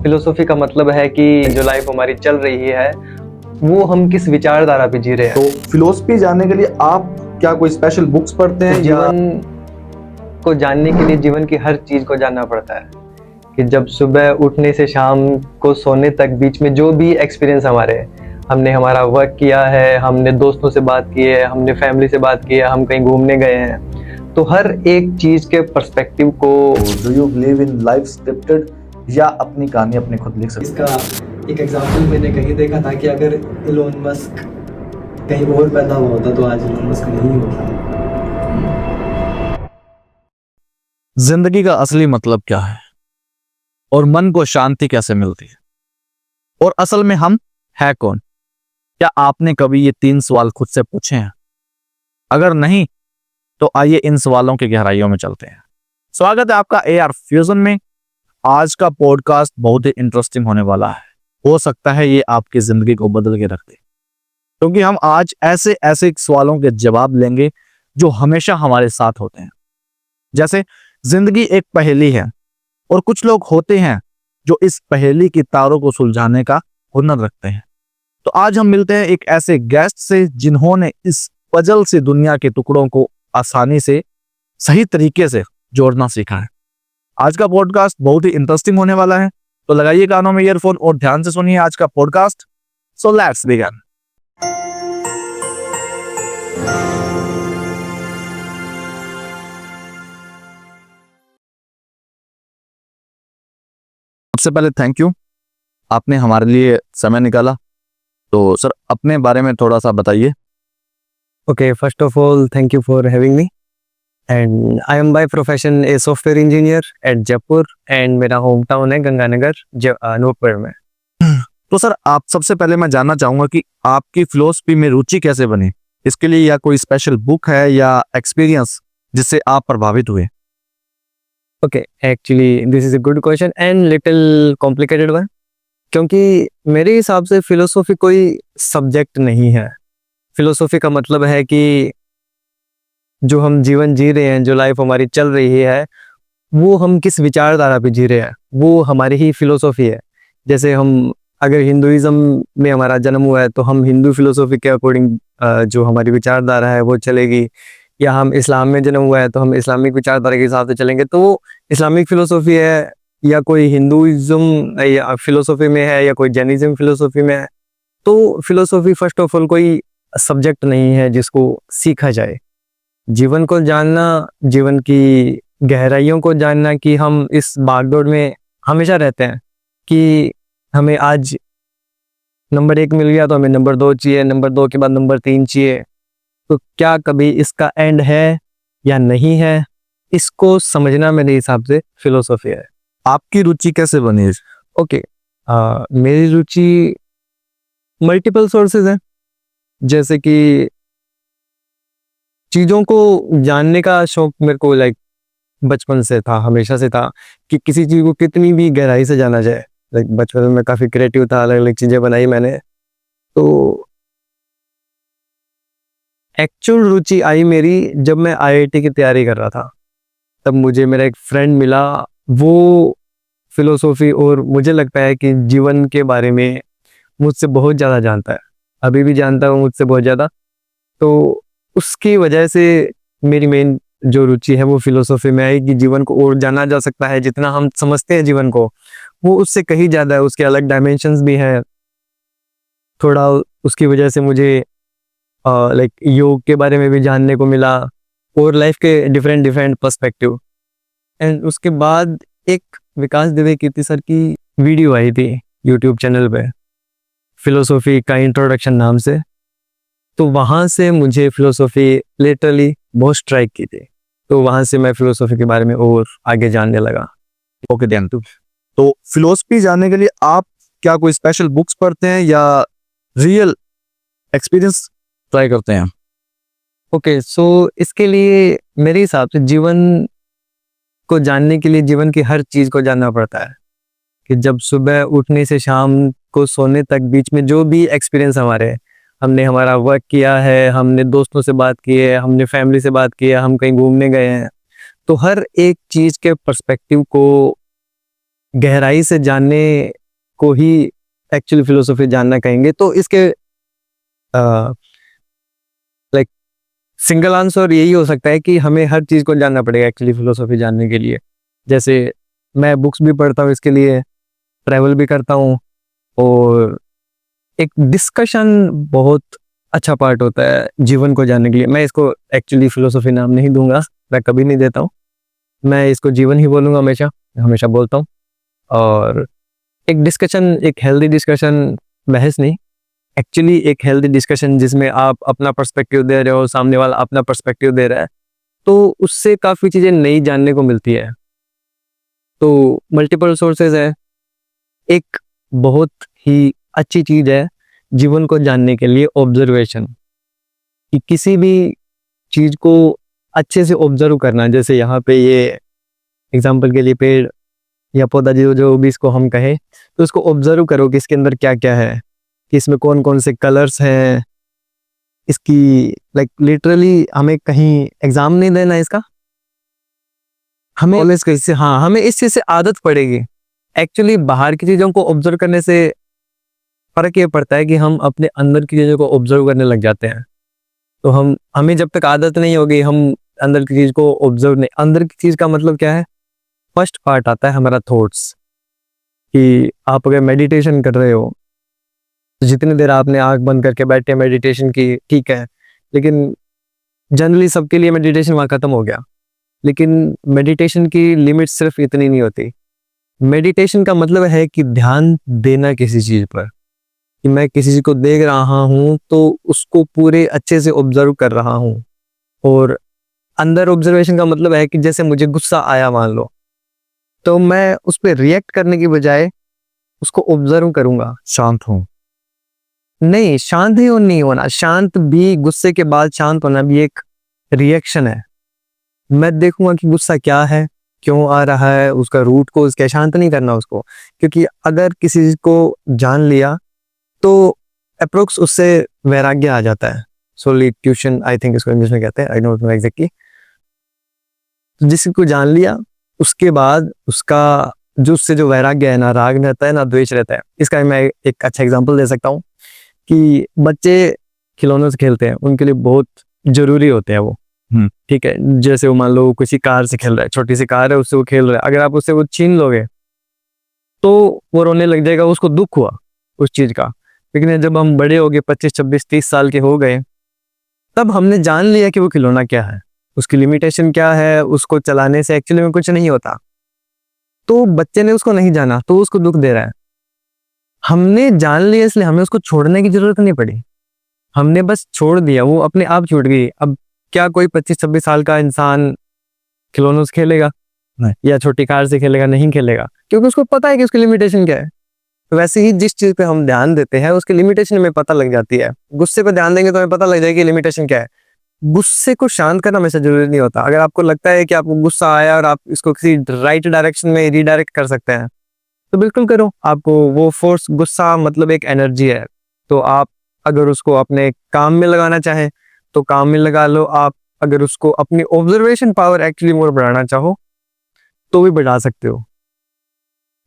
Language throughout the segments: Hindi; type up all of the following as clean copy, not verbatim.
फिलोसॉफी का मतलब है कि जो लाइफ हमारी चल रही है वो हम किस विचारधारा पे जी रहे हैं। तो फिलोसफी जानने के लिए आप क्या कोई स्पेशल बुक्स पढ़ते हैं या जीवन को जानने के लिए जीवन की हर चीज को जानना पड़ता है कि जब सुबह उठने से शाम को सोने तक बीच में जो भी एक्सपीरियंस हमने हमारा वर्क किया है, हमने दोस्तों से बात की है, हमने फैमिली से बात की है, हम कहीं घूमने गए हैं, तो हर एक चीज के पर्सपेक्टिव को। Do you believe in life scripted या अपनी कहानी अपने खुद लिख सकते हैं? इसका एक एग्जांपल मैंने कहीं देखा था कि अगर इलोन मस्क कहीं और पैदा हुआ होता तो आज इलोन मस्क नहीं होता। जिंदगी का असली मतलब क्या है और मन को शांति कैसे मिलती है और असल में हम है कौन? क्या आपने कभी ये 3 सवाल खुद से पूछे हैं? अगर नहीं तो आइए इन सवालों की गहराइयों में चलते हैं। स्वागत है आपका AR फ्यूजन में। आज का पॉडकास्ट बहुत ही इंटरेस्टिंग होने वाला है। हो सकता है ये आपकी जिंदगी को बदल के रख दे, क्योंकि हम आज ऐसे ऐसे सवालों के जवाब लेंगे जो हमेशा हमारे साथ होते हैं। जैसे जिंदगी एक पहेली है और कुछ लोग होते हैं जो इस पहेली की तारों को सुलझाने का हुनर रखते हैं। तो आज हम मिलते हैं एक ऐसे गेस्ट से जिन्होंने इस पजल से दुनिया के टुकड़ों को आसानी से सही तरीके से जोड़ना सीखा है। आज का पॉडकास्ट बहुत ही इंटरेस्टिंग होने वाला है, तो लगाइए कानों में ईयरफोन और ध्यान से सुनिए आज का पॉडकास्ट। So let's begin. सबसे पहले थैंक यू, आपने हमारे लिए समय निकाला। तो सर अपने बारे में थोड़ा सा बताइए। Okay, first of all, thank you for having me. And I am by profession a software engineer at Jaipur and मेरा होम टाउन है गंगानगर नूरपुर में। तो सर आप सबसे पहले मैं जानना चाहूंगा कि आपकी फिलोसफी में रुचि कैसे बनी? इसके लिए या कोई स्पेशल बुक है या एक्सपीरियंस जिससे आप प्रभावित हुए? Okay, actually this is a good question and little complicated one, क्योंकि मेरे हिसाब से फिलोसॉफी कोई सब्जेक्ट नहीं है। फिलोसॉफी का मतलब है कि जो हम जीवन जी रहे हैं, जो लाइफ हमारी चल रही है, वो हम किस विचारधारा पे जी रहे हैं, वो हमारी ही फिलोसॉफी है। जैसे हम अगर हिंदुइज्म में हमारा जन्म हुआ है तो हम हिंदू फिलोसॉफी के अकॉर्डिंग जो हमारी विचारधारा है वो चलेगी, या हम इस्लाम में जन्म हुआ है तो हम इस्लामिक विचारधारा के हिसाब से चलेंगे, तो वो इस्लामिक फिलोसॉफी है, या कोई हिंदुइज्म या फिलोसॉफी में है, या कोई जैनिज्म फिलोसॉफी में है। तो फिलोसॉफी फर्स्ट ऑफ ऑल कोई सब्जेक्ट नहीं है जिसको सीखा जाए। जीवन को जानना, जीवन की गहराइयों को जानना, कि हम इस भागदौड़ में हमेशा रहते हैं कि हमें आज नंबर 1 मिल गया तो हमें नंबर 2 चाहिए, नंबर 2 के बाद नंबर 3 चाहिए, तो क्या कभी इसका एंड है या नहीं है, इसको समझना मेरे हिसाब से फिलोसॉफी है। आपकी रुचि कैसे बनी? ओके, मेरी रुचि मल्टीपल सोर्सेज हैं। जैसे कि चीज़ों को जानने का शौक मेरे को बचपन से था, हमेशा से था कि किसी चीज़ को कितनी भी गहराई से जाना जाए। बचपन में काफ़ी क्रिएटिव था, अलग अलग चीज़ें बनाई मैंने। तो एक्चुअल रुचि आई मेरी जब मैं IIT की तैयारी कर रहा था। तब मुझे मेरा एक फ्रेंड मिला, वो फिलोसॉफी और मुझे लगता है कि जीवन के बारे में मुझसे बहुत ज़्यादा जानता है, अभी भी जानता हूँ मुझसे बहुत ज़्यादा। तो उसकी वजह से मेरी मेन जो रुचि है वो फिलोसॉफी में आई कि जीवन को और जाना जा सकता है। जितना हम समझते हैं जीवन को, वो उससे कहीं ज़्यादा है, उसके अलग डायमेंशंस भी हैं। थोड़ा उसकी वजह से मुझे योग के बारे में भी जानने को मिला और लाइफ के डिफरेंट पर्सपेक्टिव। एंड उसके बाद एक विकास दुबे कीर्ति सर की वीडियो आई थी यूट्यूब चैनल पे, फिलोसॉफी का इंट्रोडक्शन नाम से। तो वहाँ से मुझे फिलोसॉफी लिटरली बहुत स्ट्राइक की थी, तो वहाँ से मैं फिलोसॉफी के बारे में और आगे जानने लगा। ओके ध्यान। तो फिलोसफी जानने के लिए आप क्या कोई स्पेशल बुक्स पढ़ते हैं या रियल एक्सपीरियंस ट्राई करते हैं? ओके, सो इसके लिए मेरे हिसाब से जीवन को जानने के लिए जीवन की हर चीज़ को जानना पड़ता है कि जब सुबह उठने से शाम को सोने तक बीच में जो भी एक्सपीरियंस हमने हमारा वर्क किया है, हमने दोस्तों से बात की है, हमने फैमिली से बात की है, हम कहीं घूमने गए हैं, तो हर एक चीज़ के पर्सपेक्टिव को गहराई से जानने को ही एक्चुअली फिलोसॉफी जानना कहेंगे। तो इसके लाइक सिंगल आंसर यही हो सकता है कि हमें हर चीज़ को जानना पड़ेगा एक्चुअली फिलोसॉफी जानने के लिए। जैसे मैं बुक्स भी पढ़ता हूँ इसके लिए, ट्रैवल भी करता हूँ, और एक डिस्कशन बहुत अच्छा पार्ट होता है जीवन को जानने के लिए। मैं इसको एक्चुअली फिलोसॉफी नाम नहीं दूंगा, मैं कभी नहीं देता हूँ, मैं इसको जीवन ही बोलूँगा, हमेशा हमेशा बोलता हूँ। और एक डिस्कशन, एक हेल्दी डिस्कशन, बहस नहीं, एक्चुअली एक हेल्दी डिस्कशन जिसमें आप अपना पर्सपेक्टिव दे रहे हो, सामने वाला अपना पर्सपेक्टिव दे रहा है, तो उससे काफ़ी चीज़ें नई जानने को मिलती है। तो मल्टीपल सोर्सेज है, एक बहुत ही अच्छी चीज़ है जीवन को जानने के लिए ऑब्जर्वेशन, कि किसी भी चीज़ को अच्छे से ऑब्जर्व करना। जैसे यहाँ पे ये एग्जांपल के लिए पेड़ या पौधा जो जो भी इसको हम कहें, तो इसको ऑब्जर्व करो कि इसके अंदर क्या क्या है, कि इसमें कौन कौन से कलर्स हैं, इसकी लाइक लिटरली हमें कहीं एग्जाम नहीं देना है इसका, हमें ऑलवेज कैसे, हाँ हमें इस चीज़ से आदत पड़ेगी। एक्चुअली बाहर की चीज़ों को ऑब्जर्व करने से फ़र्क ये पड़ता है कि हम अपने अंदर की चीज़ों को ऑब्जर्व करने लग जाते हैं। तो हमें जब तक आदत नहीं होगी, हम अंदर की चीज़ को ऑब्जर्व नहीं, अंदर की चीज़ का मतलब क्या है, फर्स्ट पार्ट आता है हमारा थॉट्स, कि आप अगर मेडिटेशन कर रहे हो तो जितनी देर आपने आंख बंद करके बैठे मेडिटेशन की, ठीक है, लेकिन जनरली सबके लिए मेडिटेशन वहाँ ख़त्म हो गया। लेकिन मेडिटेशन की लिमिट सिर्फ इतनी नहीं होती। मेडिटेशन का मतलब है कि ध्यान देना किसी चीज़ पर, कि मैं किसी चीज़ को देख रहा हूँ तो उसको पूरे अच्छे से ऑब्जर्व कर रहा हूँ। और अंदर ऑब्जर्वेशन का मतलब है कि जैसे मुझे गुस्सा आया मान लो, तो मैं उस पर रिएक्ट करने की बजाय उसको ऑब्जर्व करूँगा। शांत हूँ। नहीं, शांत ही नहीं होना, शांत भी, गुस्से के बाद शांत होना भी एक रिएक्शन है। मैं देखूंगा कि गुस्सा क्या है, क्यों आ रहा है, उसका रूट को क्या, शांत नहीं करना उसको। क्योंकि अगर किसी चीज को जान लिया तो अप्रोक्स उससे वैराग्य आ जाता है, सोलिट्यूशन आई थिंक इसको इंग्लिश में कहते हैं, आई डोंट नो एग्जैक्टली। तो जिस को जान लिया उसके बाद उसका जो उससे जो वैराग्य है, ना राग रहता है ना द्वेष रहता है। इसका मैं एक अच्छा एग्जांपल दे सकता हूँ कि बच्चे खिलौनों से खेलते हैं, उनके लिए बहुत जरूरी होते हैं वो, ठीक है। जैसे वो मान लो किसी कार से खेल रहा है, छोटी सी कार है, उससे वो खेल रहा है, अगर आप उससे वो छीन लोगे तो वो रोने लग जाएगा, उसको दुख हुआ उस चीज का। लेकिन जब हम बड़े हो गए, 25, 26, 30 साल के हो गए, तब हमने जान लिया कि वो खिलौना क्या है, उसकी लिमिटेशन क्या है, उसको चलाने से एक्चुअली में कुछ नहीं होता। तो बच्चे ने उसको नहीं जाना तो उसको दुख दे रहा है। हमने जान लिया इसलिए हमें उसको छोड़ने की जरूरत नहीं पड़ी, हमने बस छोड़ दिया, वो अपने आप छूट गई। अब क्या कोई 25-26 साल का इंसान खिलौनों से खेलेगा नहीं, या छोटी कार से खेलेगा? नहीं खेलेगा, क्योंकि उसको पता है कि उसकी लिमिटेशन क्या है। तो वैसे ही जिस चीज पे हम ध्यान देते हैं उसकी लिमिटेशन हमें पता लग जाती है। गुस्से पे ध्यान देंगे तो हमें पता लग जाएगी लिमिटेशन क्या है। गुस्से को शांत करना हमेशा जरूरी नहीं होता। अगर आपको लगता है कि आपको गुस्सा आया और आप इसको किसी राइट डायरेक्शन में रिडायरेक्ट कर सकते हैं तो बिल्कुल करो। आपको वो फोर्स, गुस्सा मतलब एक एनर्जी है, तो आप अगर उसको अपने काम में लगाना चाहें तो काम में लगा लो। आप अगर उसको अपनी ऑब्जर्वेशन पावर एक्चुअली मोर बढ़ाना चाहो तो भी बढ़ा सकते हो।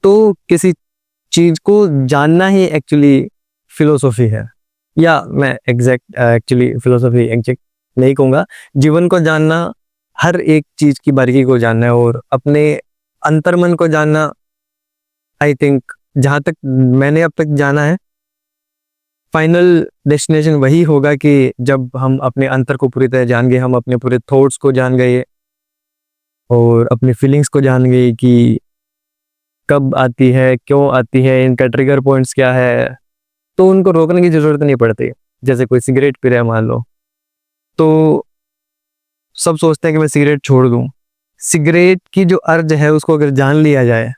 तो किसी चीज को जानना ही एक्चुअली फिलोसॉफी है, या मैं एग्जैक्ट एक्चुअली फिलोसॉफी एग्जैक्ट नहीं कहूँगा। जीवन को जानना, हर एक चीज की बारीकी को जानना है और अपने अंतर्मन को जानना। आई थिंक जहाँ तक मैंने अब तक जाना है, फाइनल डेस्टिनेशन वही होगा कि जब हम अपने अंतर को पूरी तरह जान गए, हम अपने पूरे थॉट्स को जान गए और अपनी फीलिंग्स को जान गए कि कब आती है, क्यों आती है, इनका ट्रिगर पॉइंट्स क्या है, तो उनको रोकने की जरूरत नहीं पड़ती। जैसे कोई सिगरेट पी रहा है मान लो, तो सब सोचते हैं कि मैं सिगरेट छोड़ दूं। सिगरेट की जो अर्ज है उसको अगर जान लिया जाए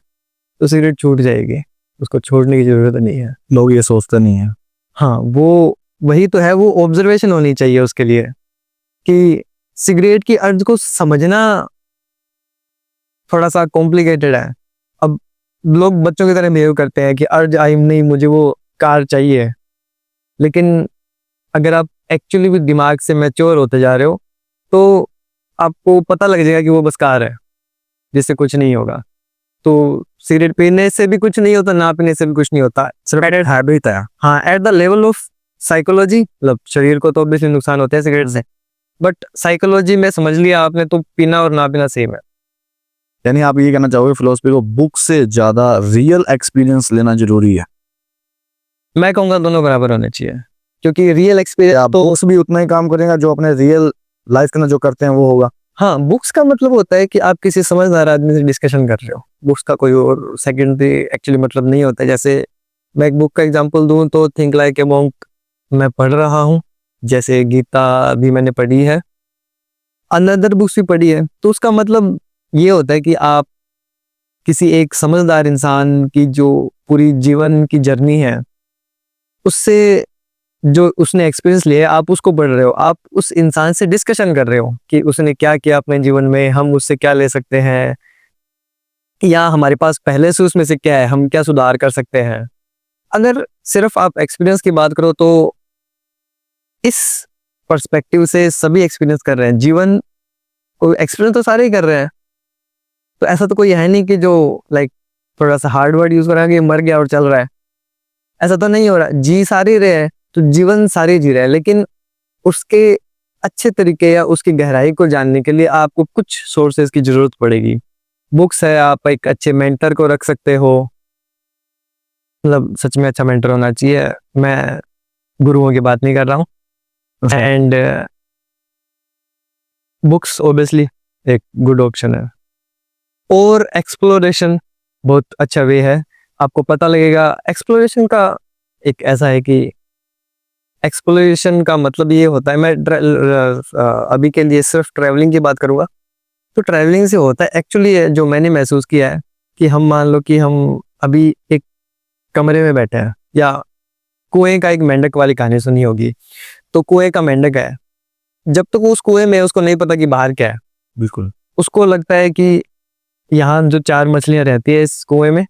तो सिगरेट छूट जाएगी, उसको छोड़ने की जरूरत नहीं है। लोग ये सोचते नहीं है। हाँ, वो वही तो है, वो ऑब्जर्वेशन होनी चाहिए उसके लिए कि सिगरेट की अर्ज को समझना थोड़ा सा कॉम्प्लिकेटेड है। अब लोग बच्चों की तरह बिहेव करते हैं कि अर्ज आई नहीं, मुझे वो कार चाहिए। लेकिन अगर आप एक्चुअली भी दिमाग से मैच्योर होते जा रहे हो तो आपको पता लग जाएगा कि वो बस कार है, जिससे कुछ नहीं होगा। तो सिगरेट पीने से भी कुछ नहीं होता, ना पीने से भी कुछ नहीं होता, सिर्फ हैबिट है। हाँ, at the level of psychology, मतलब शरीर को तो ऑब्वियसली नुकसान होते हैं सिगरेट से, बट साइकोलॉजी में समझ लिया आपने, तो पीना और ना पीना सेम है। यानी आप ये कहना चाहोगे फिलोसफी को बुक से ज्यादा रियल एक्सपीरियंस लेना जरूरी है? मैं कहूँगा दोनों बराबर होने चाहिए, क्योंकि रियल एक्सपीरियंस तो बुक्स भी उतना ही काम करेगा जो अपने रियल लाइफ के अंदर जो करते हैं वो होगा। हाँ, बुक्स का मतलब होता है कि आप किसी समझदार आदमी से डिस्कशन कर रहे हो, बुक्स का कोई और सेकेंडरी एक्चुअली मतलब नहीं होता है। जैसे मैं एक बुक का एग्जांपल दूं तो थिंक लाइक ए मॉन्क मैं पढ़ रहा हूँ, जैसे गीता भी मैंने पढ़ी है, अनदर बुक्स भी पढ़ी है, तो उसका मतलब ये होता है कि आप किसी एक समझदार इंसान की जो पूरी जीवन की जर्नी है, उससे जो उसने एक्सपीरियंस लिया है, आप उसको पढ़ रहे हो, आप उस इंसान से डिस्कशन कर रहे हो कि उसने क्या किया अपने जीवन में, हम उससे क्या ले सकते हैं, या हमारे पास पहले से उसमें से क्या है, हम क्या सुधार कर सकते हैं। अगर सिर्फ आप एक्सपीरियंस की बात करो तो इस पर्सपेक्टिव से सभी एक्सपीरियंस कर रहे हैं, जीवन को एक्सपीरियंस तो सारे ही कर रहे हैं, तो ऐसा तो कोई है नहीं कि जो लाइक थोड़ा सा हार्ड वर्ड यूज करा कि मर गया और चल रहा है, ऐसा तो नहीं हो रहा। जी सारे रहे हैं, तो जीवन सारे जी रहे हैं, लेकिन उसके अच्छे तरीके या उसकी गहराई को जानने के लिए आपको कुछ सोर्सेज की जरूरत पड़ेगी। बुक्स है, आप एक अच्छे मेंटर को रख सकते हो, मतलब सच में अच्छा मेंटर होना चाहिए, मैं गुरुओं की बात नहीं कर रहा हूँ। एंड बुक्स ऑब्वियसली एक गुड ऑप्शन है, और एक्सप्लोरेशन बहुत अच्छा वे है, आपको पता लगेगा। एक्सप्लोरेशन का एक ऐसा है कि एक्सप्लोरेशन का मतलब ये होता है, मैं अभी के लिए सिर्फ ट्रैवलिंग की बात करूँगा, तो ट्रैवलिंग से होता है एक्चुअली जो मैंने महसूस किया है कि हम मान लो कि हम अभी एक कमरे में बैठे हैं, या कुएं का एक मेंढक वाली कहानी सुनी होगी, तो कुएं का मेंढक है, जब तक वो उस कुएं में उसको नहीं पता कि बाहर क्या है, बिल्कुल उसको लगता है कि यहाँ जो 4 मछलियां रहती है इस कुएं में,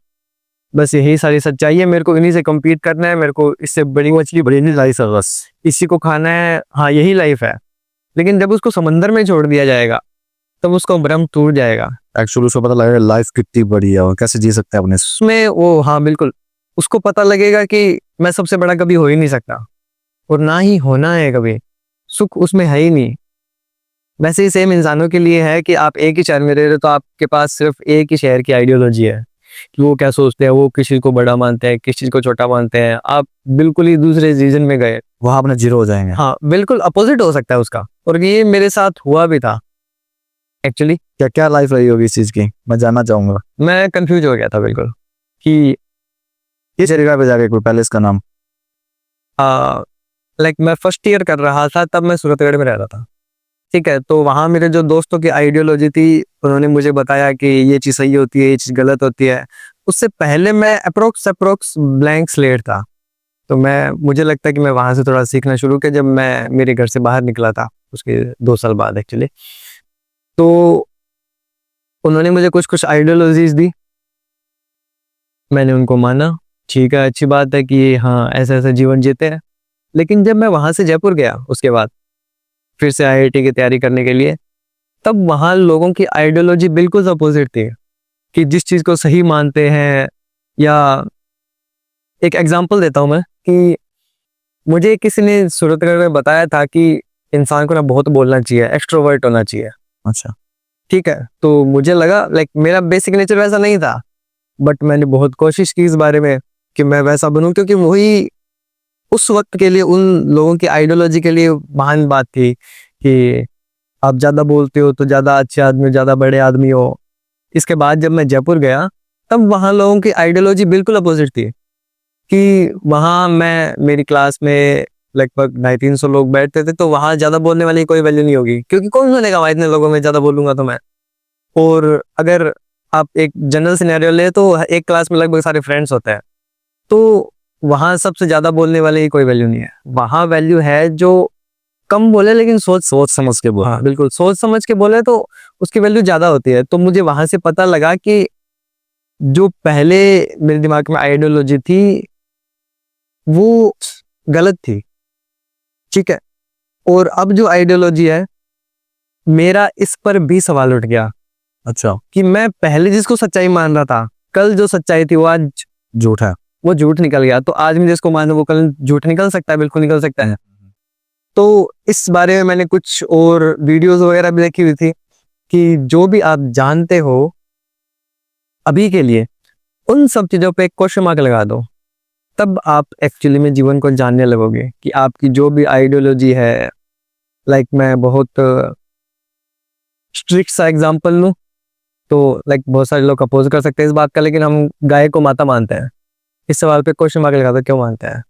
बस यही सारी सच्चाई है, मेरे को इन्हीं से compete करना है, मेरे को इससे बड़ी मछली बड़ी नहीं लाइफ है, बस इसी को खाना है, हाँ यही लाइफ है। लेकिन जब उसको समंदर में छोड़ दिया जाएगा तब उसका भ्रम टूट जाएगा, एक्चुअली उसको पता लगेगा लाइफ कितनी बड़ी है और कैसे जी सकते हैं अपने। उसमें वो, हाँ बिल्कुल, उसको पता लगेगा कि मैं सबसे बड़ा कभी हो ही नहीं सकता, और ना ही होना है कभी, सुख उसमें है ही नहीं। वैसे ही सेम इंसानों के लिए है कि आप एक ही शहर में रह रहे हो, तो आपके पास सिर्फ एक ही शहर की आइडियोलॉजी है कि वो क्या सोचते हैं, वो किसी को बड़ा मानते हैं, किसी चीज को छोटा मानते हैं। आप बिल्कुल ही दूसरे रीजन में गए, वहां अपने जीरो हो जाएंगे। हाँ बिल्कुल अपोजिट हो सकता है उसका, और ये मेरे साथ हुआ भी था एक्चुअली। क्या क्या लाइफ रही होगी इस चीज की, मैं जानना चाहूंगा। मैं कंफ्यूज हो गया था बिल्कुल कि किस जगह पे जाके, कोई पैलेस का नाम? लाइक मैं फर्स्ट ईयर कर रहा था, तब मैं सूरतगढ़ में रह रहा था, ठीक है। तो वहाँ मेरे जो दोस्तों की आइडियोलॉजी थी, उन्होंने मुझे बताया कि ये चीज़ सही होती है, ये चीज़ गलत होती है। उससे पहले मैं अप्रोक्स ब्लैंक स्लेट था, तो मुझे लगता है कि मैं वहाँ से थोड़ा सीखना शुरू किया जब मैं मेरे घर से बाहर निकला था, उसके 2 साल बाद एक्चुअली। तो उन्होंने मुझे कुछ आइडियोलॉजीज दी, मैंने उनको माना, ठीक है अच्छी बात है कि हाँ ऐसा ऐसा जीवन जीते हैं। लेकिन जब मैं वहाँ से जयपुर गया उसके बाद फिर से IIT की तैयारी करने के लिए, तब वहाँ लोगों की आइडियोलॉजी बिल्कुल अपोजिट थी, कि जिस चीज़ को सही मानते हैं। या एक एग्जांपल देता हूँ मैं, कि मुझे किसी ने सूरतगढ़ में बताया था कि इंसान को ना बहुत बोलना चाहिए, एक्सट्रोवर्ट होना चाहिए। अच्छा, ठीक है, तो मुझे लगा लाइक मेरा बेसिक नेचर वैसा नहीं था, बट मैंने बहुत कोशिश की इस बारे में कि मैं वैसा बनूं, क्योंकि वही उस वक्त के लिए उन लोगों की आइडियोलॉजी के लिए महान बात थी कि आप ज़्यादा बोलते हो तो ज़्यादा अच्छे आदमी, ज़्यादा बड़े आदमी हो। इसके बाद जब मैं जयपुर गया, तब वहाँ लोगों की आइडियोलॉजी बिल्कुल अपोजिट थी, कि वहाँ मेरी क्लास में लगभग 250-300 लोग बैठते थे, तो वहाँ ज़्यादा बोलने वाली कोई वैल्यू नहीं होगी, क्योंकि कौन सुनेगा वहाँ इतने लोगों में ज़्यादा बोलूँगा तो मैं। और अगर आप एक जनरल सिनेरियो ले तो एक क्लास में लगभग सारे फ्रेंड्स होते हैं, तो वहाँ सबसे ज़्यादा बोलने वाले की कोई वैल्यू नहीं है। वहाँ वैल्यू है जो कम बोले लेकिन सोच समझ के बोले। हाँ बिल्कुल, सोच समझ के बोले तो उसकी वैल्यू ज़्यादा होती है। तो मुझे वहाँ से पता लगा कि जो पहले मेरे दिमाग में आइडियोलॉजी थी वो गलत थी, ठीक है। और अब जो आइडियोलॉजी है, मेरा इस पर भी सवाल उठ गया अच्छा, कि मैं पहले जिसको सच्चाई मान रहा था, कल जो सच्चाई थी वो आज झूठ है। वो झूठ निकल गया। तो आज मैं जिसको मान रहा हूँ वो कल झूठ निकल सकता है, बिल्कुल निकल सकता है। तो इस बारे में मैंने कुछ और वीडियोस वगैरह भी देखी हुई थी कि जो भी आप जानते हो अभी के लिए, उन सब चीज़ों पे एक क्वेश्चन मार्क लगा दो, तब आप एक्चुअली में जीवन को जानने लगोगे कि आपकी जो भी आइडियोलॉजी है। लाइक मैं बहुत स्ट्रिक्ट सा एग्जांपल लूँ तो लाइक बहुत सारे लोग अपोज कर सकते हैं इस बात का, लेकिन हम गाय को माता मानते हैं। इस सवाल पे क्वेश्चन मार्क लगा दो, क्यों मानते हैं,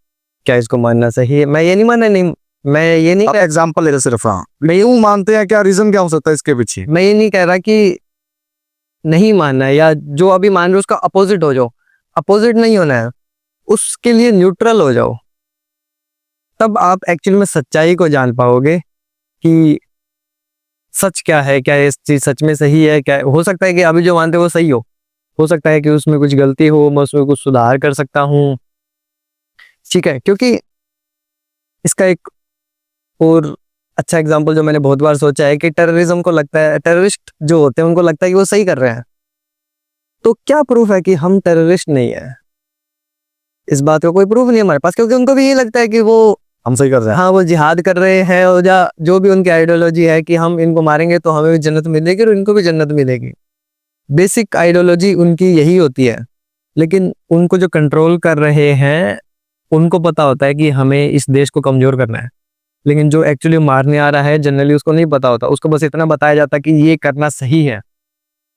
क्या इसको मानना सही है? मैं ये नहीं मानना, नहीं मैं ये नहीं आप कह एग्जांपल ले रहे सिर्फ, हाँ, क्यों मानते हैं, क्या रीजन क्या हो सकता है इसके पीछे? मैं ये नहीं कह रहा कि नहीं मानना है या जो अभी मान रहे हो उसका अपोजिट हो जाओ। अपोजिट नहीं होना है, उसके लिए न्यूट्रल हो जाओ। तब आप एक्चुअली में सच्चाई को जान पाओगे कि सच क्या है, क्या ये चीज सच में सही है। क्या हो सकता है कि अभी जो मानते हो वो सही हो सकता है कि उसमें कुछ गलती हो, मैं उसमें कुछ सुधार कर सकता हूँ। ठीक है, क्योंकि इसका एक और अच्छा एग्जांपल जो मैंने बहुत बार सोचा है कि टेररिज्म को लगता है, टेररिस्ट जो होते हैं उनको लगता है कि वो सही कर रहे हैं। तो क्या प्रूफ है कि हम टेररिस्ट नहीं है? इस बात का कोई प्रूफ नहीं है हमारे पास, क्योंकि उनको भी ये लगता है कि वो हम सही कर रहे हैं। हाँ वो जिहाद कर रहे हैं, और जो भी उनकी आइडियोलॉजी है कि हम इनको मारेंगे तो हमें भी जन्नत मिलेगी और इनको भी जन्नत मिलेगी। बेसिक आइडियोलॉजी उनकी यही होती है। लेकिन उनको जो कंट्रोल कर रहे हैं उनको पता होता है कि हमें इस देश को कमजोर करना है, लेकिन जो एक्चुअली मारने आ रहा है जनरली उसको नहीं पता होता। उसको बस इतना बताया जाता है कि ये करना सही है,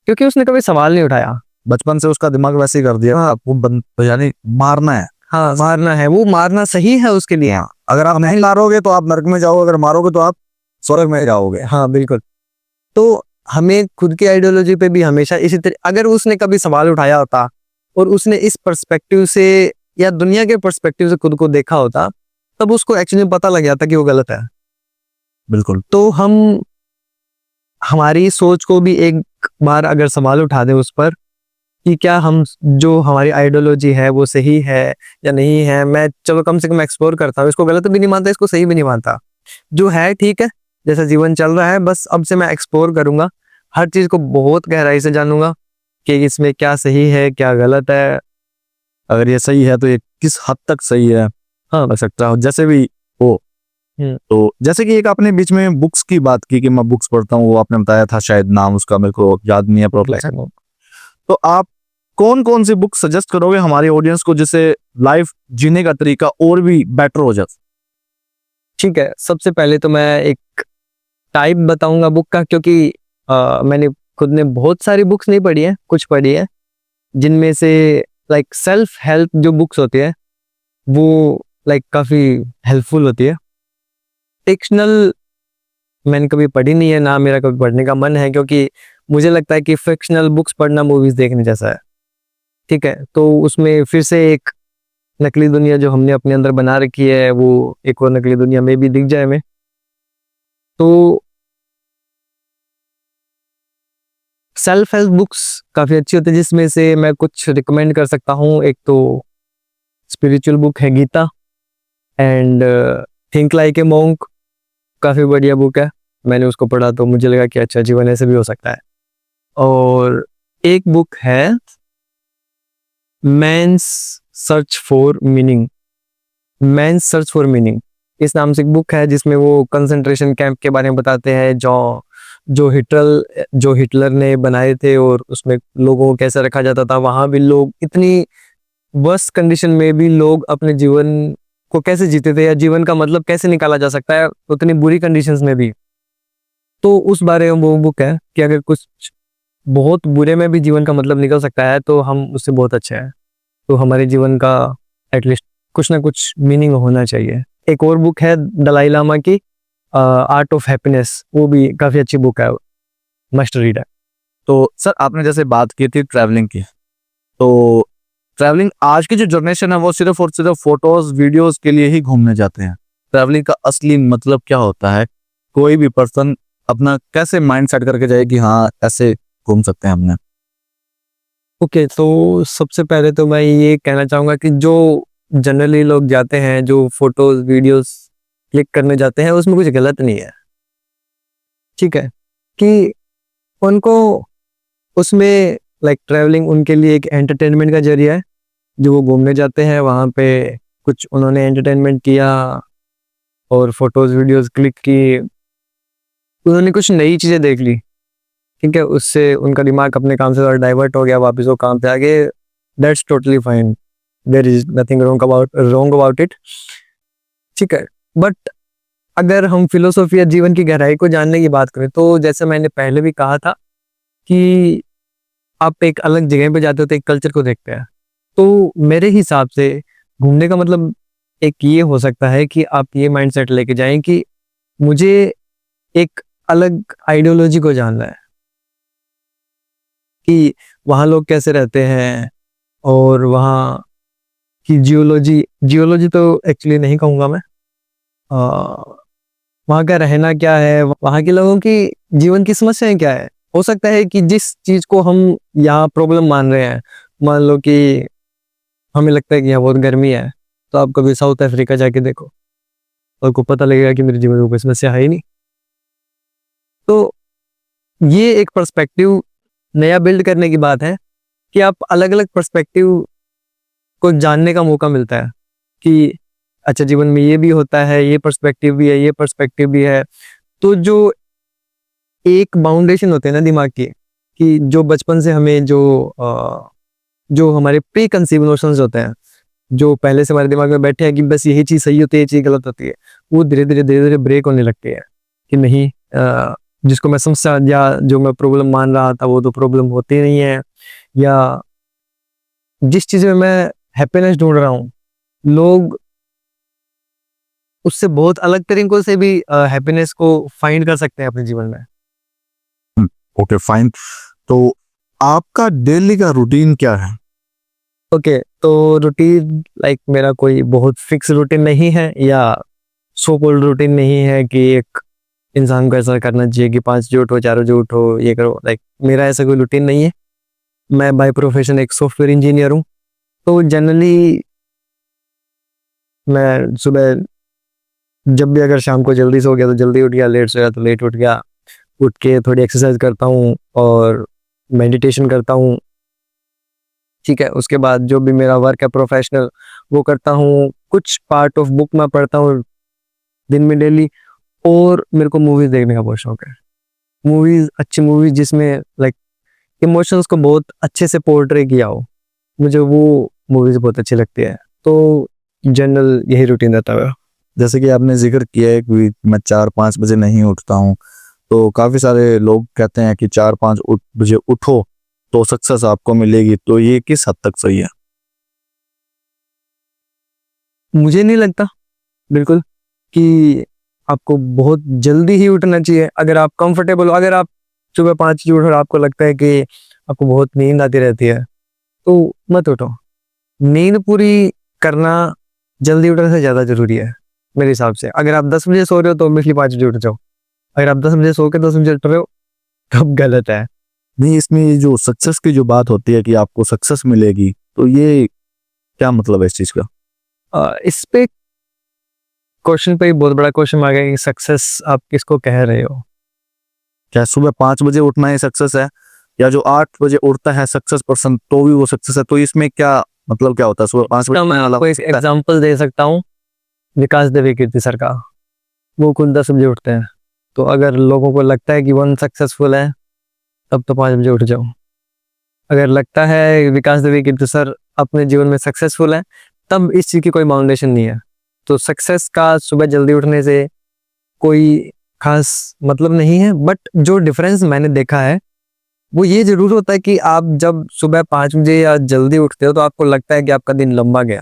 क्योंकि उसने कभी सवाल नहीं उठाया। बचपन से उसका दिमाग वैसे ही कर दिया, आपको यानी मारना है। हाँ मारना है, वो मारना सही है उसके लिए। अगर आप नहीं मारोगे तो आप नरक में जाओगे, अगर मारोगे तो आप स्वर्ग में जाओगे। हाँ बिल्कुल। तो हमें खुद की आइडियोलॉजी पे भी हमेशा इसी तरह, अगर उसने कभी सवाल उठाया होता और उसने इस पर्सपेक्टिव से या दुनिया के पर्सपेक्टिव से खुद को देखा होता, तब उसको एक्चुअली पता लग जाता कि वो गलत है। बिल्कुल। तो हम हमारी सोच को भी एक बार अगर सवाल उठा दें उस पर कि क्या हम जो हमारी आइडियोलॉजी है वो सही है या नहीं है। मैं चलो कम से कम एक्सप्लोर करता हूँ, इसको गलत भी नहीं मानता, इसको सही भी नहीं मानता, जो है ठीक है, जैसा जीवन चल रहा है बस अब से मैं एक्सप्लोर करूंगा, हर चीज को बहुत गहराई से जानूंगा कि इसमें क्या सही है क्या गलत है। अगर ये सही है तो ये किस हद तक सही है, हाँ लग सकता है जैसे भी हो। तो जैसे कि एक आपने बीच में बुक्स की बात की कि मैं बुक्स पढ़ता हूँ, वो आपने बताया था, शायद नाम उसका मेरे को याद नहीं है प्रॉपर। तो आप कौन कौन सी बुक सजेस्ट करोगे हमारे ऑडियंस को जिससे लाइफ जीने का तरीका और भी बेटर हो जाए? ठीक है, सबसे पहले तो मैं एक टाइप बताऊंगा बुक का, क्योंकि मैंने खुद ने बहुत सारी बुक्स नहीं पढ़ी है, कुछ पढ़ी है, जिनमें से लाइक सेल्फ हेल्प जो बुक्स होती है वो लाइक काफ़ी हेल्पफुल होती है। फिक्शनल मैंने कभी पढ़ी नहीं है, ना मेरा कभी पढ़ने का मन है, क्योंकि मुझे लगता है कि फिक्शनल बुक्स पढ़ना मूवीज देखने जैसा है। ठीक है, तो उसमें फिर से एक नकली दुनिया जो हमने अपने अंदर बना रखी है वो एक और नकली दुनिया में भी दिख जाए हमें। तो सेल्फ हेल्प बुक्स काफ़ी अच्छी होती है, जिसमें से मैं कुछ रिकमेंड कर सकता हूँ। एक तो स्पिरिचुअल बुक है Gita, and think like a monk, काफ़ी बढ़िया बुक है। मैंने उसको पढ़ा तो मुझे लगा कि अच्छा जीवन ऐसे भी हो सकता है। और एक बुक है man's search for meaning, man's search for meaning इस नाम से एक बुक है, जिसमें वो कंसंट्रेशन कैंप के बारे में बताते हैं जो हिटलर ने बनाए थे, और उसमें लोगों को कैसे रखा जाता था। वहाँ भी लोग इतनी वर्स्ट कंडीशन में भी लोग अपने जीवन को कैसे जीते थे, या जीवन का मतलब कैसे निकाला जा सकता है उतनी बुरी कंडीशंस में भी। तो उस बारे में वो बुक है कि अगर कुछ बहुत बुरे में भी जीवन का मतलब निकल सकता है तो हम उससे बहुत अच्छे हैं। तो हमारे जीवन का एटलीस्ट कुछ ना कुछ मीनिंग होना चाहिए। एक और बुक है दलाई लामा की आर्ट ऑफ हैप्पीनेस, वो भी काफ़ी अच्छी बुक है, मस्ट रीड है। तो सर आपने जैसे बात की थी ट्रैवलिंग की, तो ट्रैवलिंग आज की जो जनरेशन है वो सिर्फ और सिर्फ फोटोज वीडियोस के लिए ही घूमने जाते हैं। ट्रैवलिंग का असली मतलब क्या होता है? कोई भी पर्सन अपना कैसे माइंड सेट करके जाए कि हाँ ऐसे घूम सकते हैं हमने? ओके, तो सबसे पहले तो मैं ये कहना चाहूँगा कि जो जनरली लोग जाते हैं, जो फोटोज वीडियोस क्लिक करने जाते हैं, उसमें कुछ गलत नहीं है। ठीक है, कि उनको उसमें लाइक ट्रैवलिंग उनके लिए एक एंटरटेनमेंट का जरिया है। जो वो घूमने जाते हैं वहाँ पे कुछ उन्होंने एंटरटेनमेंट किया और फोटोज वीडियोस क्लिक की, उन्होंने कुछ नई चीज़ें देख ली, ठीक है, उससे उनका दिमाग अपने काम से डाइवर्ट हो गया, वापस वो काम पे आ गए। That's totally fine, there is nothing wrong about it, ठीक है। बट अगर हम फिलोसॉफी या जीवन की गहराई को जानने की बात करें तो जैसे मैंने पहले भी कहा था कि आप एक अलग जगह पे जाते हो तो एक कल्चर को देखते हैं। तो मेरे हिसाब से घूमने का मतलब एक ये हो सकता है कि आप ये माइंडसेट लेके जाएं कि मुझे एक अलग आइडियोलॉजी को जानना है कि वहाँ लोग कैसे रहते हैं और वहाँ की जियोलॉजी तो एक्चुअली नहीं कहूँगा मैं, वहाँ का रहना क्या है, वहाँ के लोगों की जीवन की समस्याएं क्या है। हो सकता है कि जिस चीज़ को हम यहाँ प्रॉब्लम मान रहे हैं, मान लो कि हमें लगता है कि यहाँ बहुत गर्मी है, तो आप कभी साउथ अफ्रीका जाके देखो, आपको पता लगेगा कि मेरे जीवन में कोई समस्या है ही नहीं। तो ये एक पर्सपेक्टिव नया बिल्ड करने की बात है कि आप अलग अलग पर्सपेक्टिव को जानने का मौका मिलता है कि अच्छा जीवन में ये भी होता है, ये पर्सपेक्टिव भी है, ये पर्सपेक्टिव भी है। तो जो एक बाउंडेशन होते हैं ना दिमाग की, कि जो बचपन से हमें जो हमारे प्री कंसीव नोशंस होते हैं, जो पहले से हमारे दिमाग में बैठे हैं कि बस यही चीज़ सही होती है, ये चीज़ गलत होती है, वो धीरे धीरे ब्रेक होने लगती है कि नहीं, जिसको मैं समस्या या जो मैं प्रॉब्लम मान रहा था वो तो प्रॉब्लम होती नहीं है, या जिस चीज़ में मैं हैप्पीनेस ढूंढ रहा हूँ लोग उससे बहुत अलग तरीकों से भी हैप्पीनेस को फाइंड कर सकते हैं अपने जीवन में। Okay fine. तो आपका डेली का रूटीन क्या है? ओके, तो रूटीन लाइक मेरा कोई बहुत फिक्स रूटीन नहीं है या सो कॉल्ड रूटीन नहीं है कि एक इंसान को ऐसा करना चाहिए कि 5 बजे उठो, 4 बजे उठो, ये करो। लाइक मेरा ऐसा कोई रूटीन नहीं है। मैं बाय प्रोफेशन एक सॉफ्टवेयर इंजीनियर हूँ। तो जनरली मैं सुबह जब भी अगर शाम को जल्दी सो गया तो जल्दी उठ गया, लेट सोया तो लेट उठ गया, उठ के थोड़ी एक्सरसाइज करता हूँ और मेडिटेशन करता हूँ, ठीक है। उसके बाद जो भी मेरा वर्क है प्रोफेशनल वो करता हूँ, कुछ पार्ट ऑफ बुक मैं पढ़ता हूँ दिन में डेली, और मेरे को मूवीज देखने का बहुत शौक है। मूवीज, अच्छी मूवीज जिसमें लाइक इमोशंस को बहुत अच्छे से पोर्ट्रे किया हो, मुझे वो मूवीज बहुत अच्छी लगती है। तो जनरल यही रूटीन रहता है। जैसे कि आपने जिक्र किया है कि मैं 4-5 बजे नहीं उठता हूँ, तो काफ़ी सारे लोग कहते हैं कि 4-5 बजे उठो तो सक्सेस आपको मिलेगी, तो ये किस हद तक सही है? मुझे नहीं लगता बिल्कुल कि आपको बहुत जल्दी ही उठना चाहिए। अगर आप कंफर्टेबल हो, अगर आप सुबह 5 बजे उठो और आपको लगता है कि आपको बहुत नींद आती रहती है तो मत उठो। नींद पूरी करना जल्दी उठने से ज़्यादा ज़रूरी है मेरे हिसाब से। अगर आप 10 बजे सो रहे हो तो ऑब्वियसली 5 बजे उठ जाओ। अगर आप 10 बजे सो के 10 बजे उठ रहे हो तब गलत है। नहीं, इसमें ये जो सक्सेस की जो बात होती है कि आपको सक्सेस मिलेगी, तो ये क्या मतलब है इस चीज़ का? इस पे क्वेश्चन पे बहुत बड़ा क्वेश्चन आ गया कि सक्सेस आप किसको कह रहे हो। क्या सुबह 5 बजे उठना ही सक्सेस है, या जो 8 बजे उठता है सक्सेस पर्सन तो भी वो सक्सेस है? तो इसमें क्या मतलब क्या होता है सुबह 5 मैं आपको एक एग्जांपल दे सकता हूँ, विकास देवी कीर्ति सर का। वो खुद 10 बजे उठते हैं। तो अगर लोगों को लगता है कि वन सक्सेसफुल है तब तो 5 बजे उठ जाओ। अगर लगता है विकास देवी कीर्ति सर अपने जीवन में सक्सेसफुल है तब इस चीज़ की कोई बाउंडेशन नहीं है। तो सक्सेस का सुबह जल्दी उठने से कोई खास मतलब नहीं है। बट जो डिफरेंस मैंने देखा है वो ये जरूर होता है कि आप जब सुबह 5 बजे या जल्दी उठते हो तो आपको लगता है कि आपका दिन लंबा गया,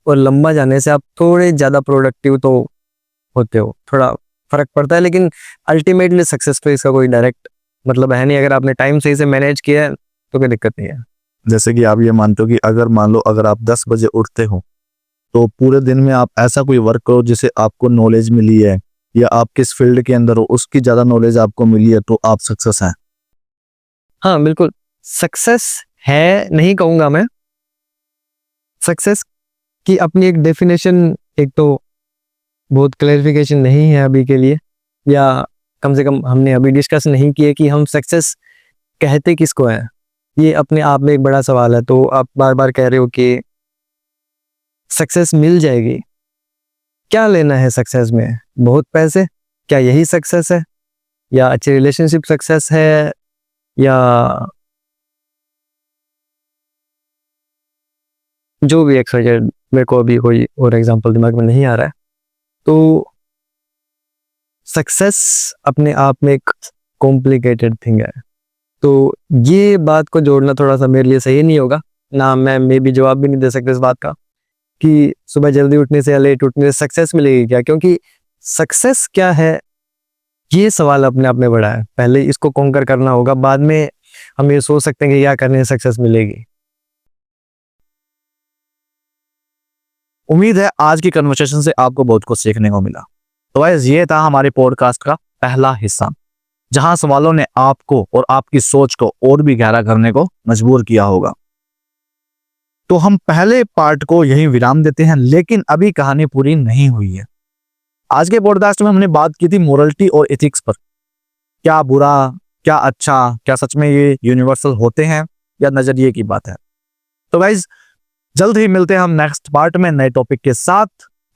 और लंबा जाने से आप थोड़े ज़्यादा प्रोडक्टिव तो होते हो, थोड़ा फर्क पड़ता है। लेकिन अल्टीमेटली सक्सेस पे इसका कोई डायरेक्ट मतलब है नहीं। अगर आपने टाइम सही से मैनेज किया है तो कोई दिक्कत नहीं है। जैसे कि आप ये मानते हो कि अगर मान लो अगर आप 10 बजे उठते हो तो पूरे दिन में आप ऐसा कोई वर्क करो जिसे आपको नॉलेज मिली है, या आप किस फील्ड के अंदर हो उसकी ज़्यादा नॉलेज आपको मिली है, तो आप सक्सेस हैं। हाँ बिल्कुल, सक्सेस है नहीं कहूँगा मैं। सक्सेस की अपनी एक डेफिनेशन, एक तो बहुत क्लैरिफिकेशन नहीं है अभी के लिए, या कम से कम हमने अभी डिस्कस नहीं किया कि हम सक्सेस कहते किसको है, ये अपने आप में एक बड़ा सवाल है। तो आप बार बार कह रहे हो कि सक्सेस मिल जाएगी, क्या लेना है सक्सेस में? बहुत पैसे, क्या यही सक्सेस है? या अच्छी रिलेशनशिप सक्सेस है? या जो भी एक्सवाइजेड, मेरे को अभी कोई और एग्जांपल दिमाग में नहीं आ रहा है। तो सक्सेस अपने आप में एक कॉम्प्लिकेटेड थिंग है। तो ये बात को जोड़ना थोड़ा सा मेरे लिए सही नहीं होगा ना। मैं भी जवाब भी नहीं दे सकता इस बात का कि सुबह जल्दी उठने से या लेट उठने से सक्सेस मिलेगी क्या, क्योंकि सक्सेस क्या है ये सवाल अपने आप में बड़ा है। पहले इसको कॉन्कर करना होगा, बाद में हम ये सोच सकते हैं कि क्या करने से सक्सेस मिलेगी। उम्मीद है आज की कन्वर्सेशन से आपको बहुत कुछ सीखने को मिला। तो गाइस ये था हमारे पॉडकास्ट का पहला हिस्सा, जहां सवालों ने आपको और आपकी सोच को और भी गहरा करने को मजबूर किया होगा। तो हम पहले पार्ट को यहीं विराम देते हैं, लेकिन अभी कहानी पूरी नहीं हुई है। आज के पॉडकास्ट में हमने बात की थी मोरलिटी और एथिक्स पर। क्या बुरा, क्या अच्छा, क्या सच में ये यूनिवर्सल होते हैं या नजरिए की बात है। तो गाइस जल्द ही मिलते हैं हम नेक्स्ट पार्ट में नए टॉपिक के साथ।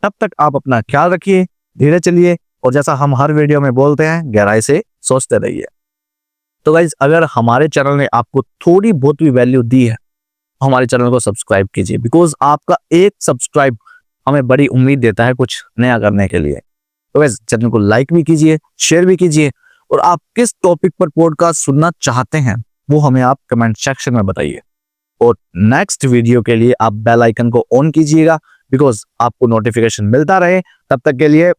तब तक आप अपना ख्याल रखिए, धीरे चलिए, और जैसा हम हर वीडियो में बोलते हैं, गहराई से सोचते रहिए। तो गाइज अगर हमारे चैनल ने आपको थोड़ी बहुत भी वैल्यू दी है, हमारे चैनल को सब्सक्राइब कीजिए, बिकॉज आपका एक सब्सक्राइब हमें बड़ी उम्मीद देता है कुछ नया करने के लिए। तो गाइज चैनल को लाइक भी कीजिए, शेयर भी कीजिए, और आप किस टॉपिक पर पॉडकास्ट सुनना चाहते हैं वो हमें आप कमेंट सेक्शन में बताइए। और नेक्स्ट वीडियो के लिए आप बेल आइकन को ऑन कीजिएगा, बिकॉज आपको नोटिफिकेशन मिलता रहे। तब तक के लिए